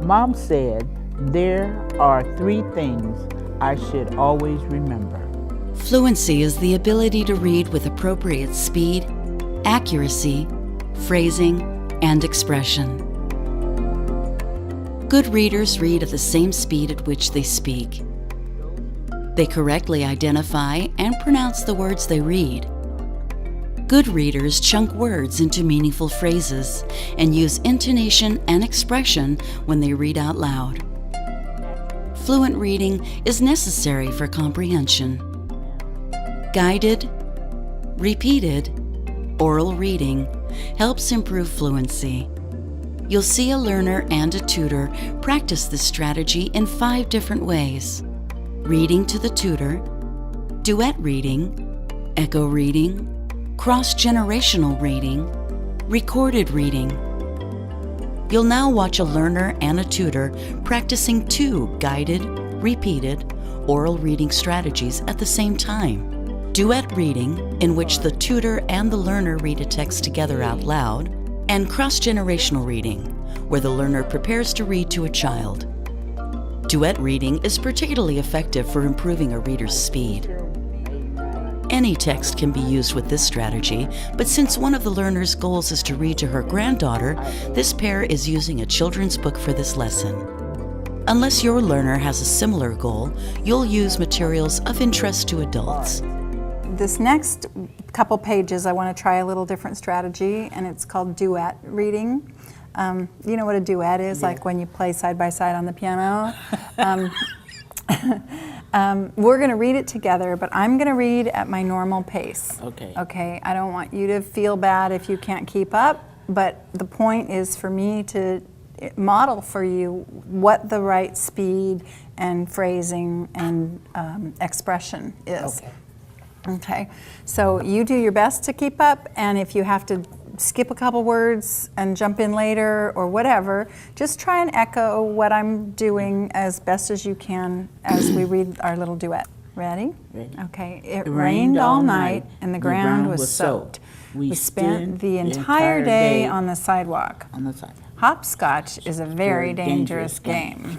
Mom said there are 3 things I should always remember. Fluency is the ability to read with appropriate speed, accuracy, phrasing, and expression. Good readers read at the same speed at which they speak. They correctly identify and pronounce the words they read. Good readers chunk words into meaningful phrases and use intonation and expression when they read out loud. Fluent reading is necessary for comprehension. Guided, repeated, oral reading helps improve fluency. You'll see a learner and a tutor practice this strategy in 5 different ways: reading to the tutor, duet reading, echo reading, cross-generational reading, recorded reading. You'll now watch a learner and a tutor practicing 2 guided, repeated, oral reading strategies at the same time. Duet reading, in which the tutor and the learner read a text together out loud, and cross-generational reading, where the learner prepares to read to a child. Duet reading is particularly effective for improving a reader's speed. Any text can be used with this strategy, but since one of the learner's goals is to read to her granddaughter, this pair is using a children's book for this lesson. Unless your learner has a similar goal, you'll use materials of interest to adults. This next couple pages, I want to try a little different strategy, and it's called duet reading. You know what a duet is, like when you play side by side on the piano? We're going to read it together, but I'm going to read at my normal pace. Okay, I don't want you to feel bad if you can't keep up, but the point is for me to model for you what the right speed and phrasing and expression is. Okay, so you do your best to keep up, and if you have to skip a couple words and jump in later or whatever, just try and echo what I'm doing as best as you can as we read our little duet. Ready? Ready. Okay. It rained all night and the ground was soaked. We spent the entire day on the sidewalk. Hopscotch is a very dangerous game.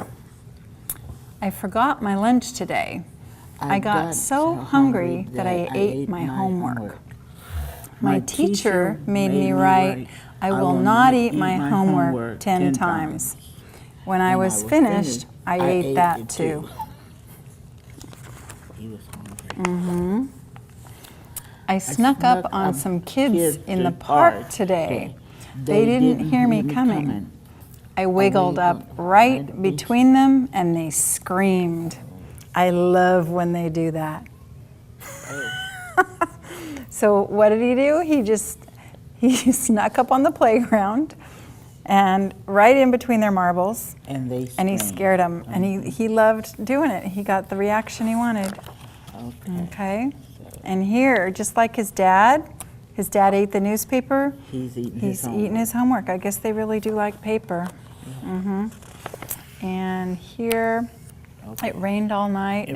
I forgot my lunch today. I got so hungry that I ate my homework. My teacher made me write, I will not eat my homework 10 times. When I was finished, I ate that too. I snuck up on some kids in the park today. They didn't hear me coming. I wiggled up right between them and they screamed. I love when they do that. So what did he do? He snuck up on the playground and right in between their marbles, and he scared them. And he loved doing it. He got the reaction he wanted. Okay. And here, just like his dad ate the newspaper. He's eating his homework. I guess they really do like paper. And here, it rained all night.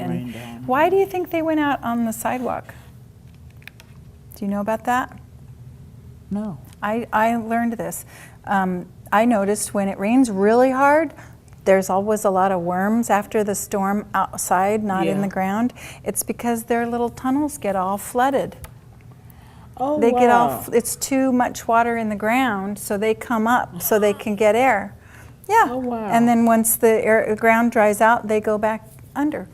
Why do you think they went out on the sidewalk? Do you know about that? No. I learned this. I noticed when it rains really hard, there's always a lot of worms after the storm outside, not in the ground. It's because their little tunnels get all flooded. They get all, it's too much water in the ground, so they come up so they can get air. And then once the ground dries out, they go back under.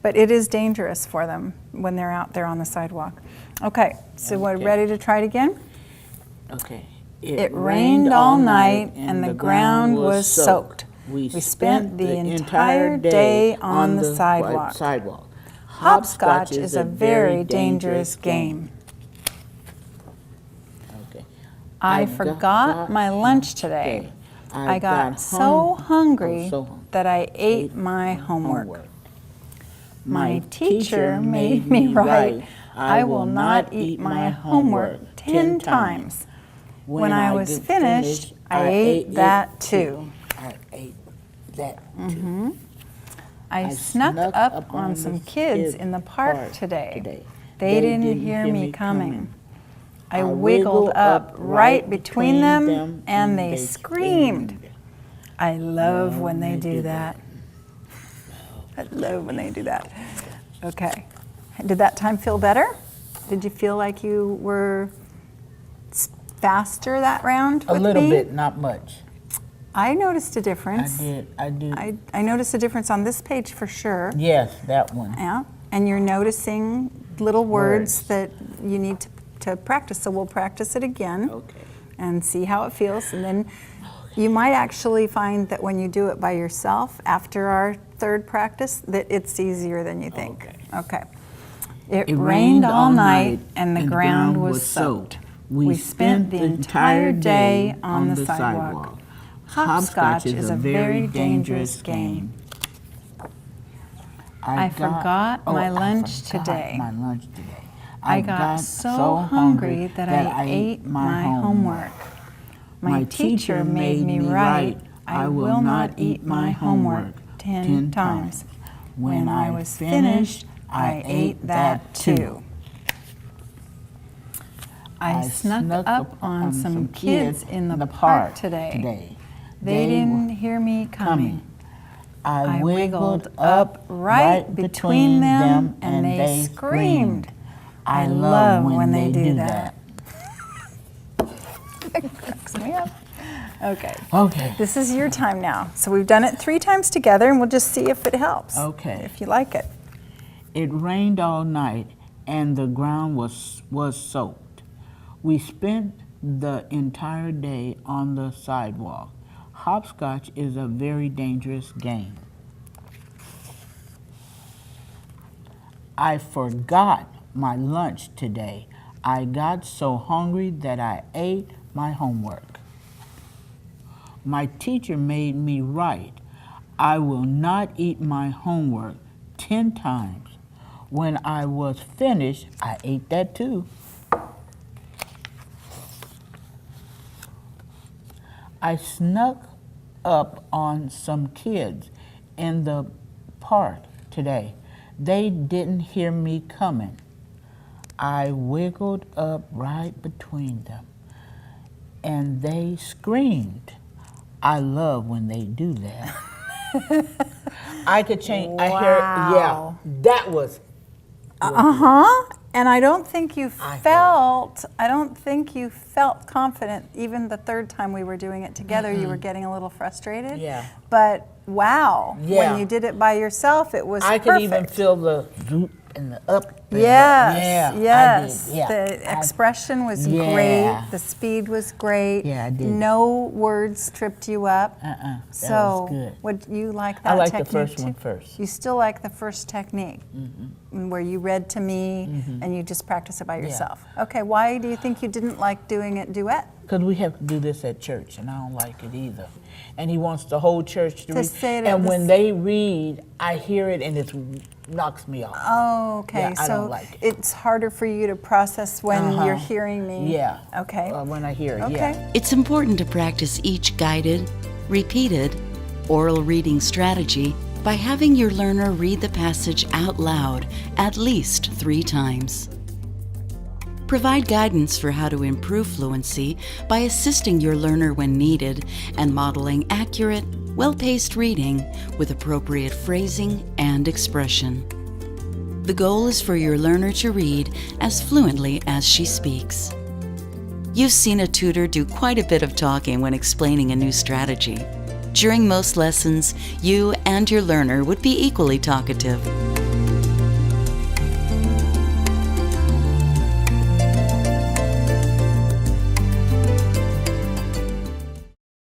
But it is dangerous for them when they're out there on the sidewalk. Okay, so we're ready to try it again? It rained all night and the ground was soaked. We spent the entire day on the sidewalk. Hopscotch is a very dangerous game. I forgot my lunch today. I got so hungry that I ate my homework. My teacher made me write, I will not eat my homework 10 times. When I was finished, I ate that too. I snuck up on some kids in the park today. They didn't hear me coming. I wiggled up right between them and they screamed. I love when they do that. I love when they do that. Okay. Did that time feel better? Did you feel like you were faster that round with A little me? bit, not much. I noticed a difference. I did. I noticed a difference on this page for sure. Yes, that one. Yeah. And you're noticing little words that you need to practice. So we'll practice it again. Okay. And see how it feels. And then you might actually find that when you do it by yourself after our third practice, that it's easier than you think. Okay. It rained all night and the ground was soaked. We spent the entire day on the sidewalk. Hopscotch is a very dangerous game. I forgot my lunch today. I got so hungry that I ate my homework. My teacher made me write, I will not eat my homework 10 times. When I was finished, I ate that too. I snuck up on some kids in the park today. They didn't hear me coming. I wiggled up right between them and they screamed. I love when they do that. It cracks me up. Okay. This is your time now. So we've done it 3 times together and we'll just see if it helps. Okay. If you like it. It rained all night and the ground was soaked. We spent the entire day on the sidewalk. Hopscotch is a very dangerous game. I forgot my lunch today. I got so hungry that I ate my homework. My teacher made me write, I will not eat my homework 10 times. When I was finished, I ate that too. I snuck up on some kids in the park today. They didn't hear me coming. I wiggled up right between them and they screamed. I love when they do that. I could change. Wow. I hear, yeah, that was. And I don't think you felt confident even the third time we were doing it together. You were getting a little frustrated. Yeah. But wow, Yeah. when you did it by yourself, it was I perfect. could even feel the zoop and the up. And Yes, the, yes. I did. Yeah. The expression was Yeah. great. The speed was great. Yeah, I did. No words tripped you up. That So, was good. would you like that I like technique the first too? one first. You still like the first technique, where you read to me and you just practice it by yourself. Okay, why do you think you didn't like doing it duet? Because we have to do this at church, and I don't like it either. And he wants the whole church to read. say it And at when the they read, I hear it, and it knocks me off. Oh, okay. Yeah, I so don't like it. it's harder for you to process when you're hearing me. Yeah. Okay. When I hear it, Okay. yeah. It's important to practice each guided, repeated, oral reading strategy by having your learner read the passage out loud at least 3 times. Provide guidance for how to improve fluency by assisting your learner when needed and modeling accurate, well-paced reading with appropriate phrasing and expression. The goal is for your learner to read as fluently as she speaks. You've seen a tutor do quite a bit of talking when explaining a new strategy. During most lessons, you and your learner would be equally talkative.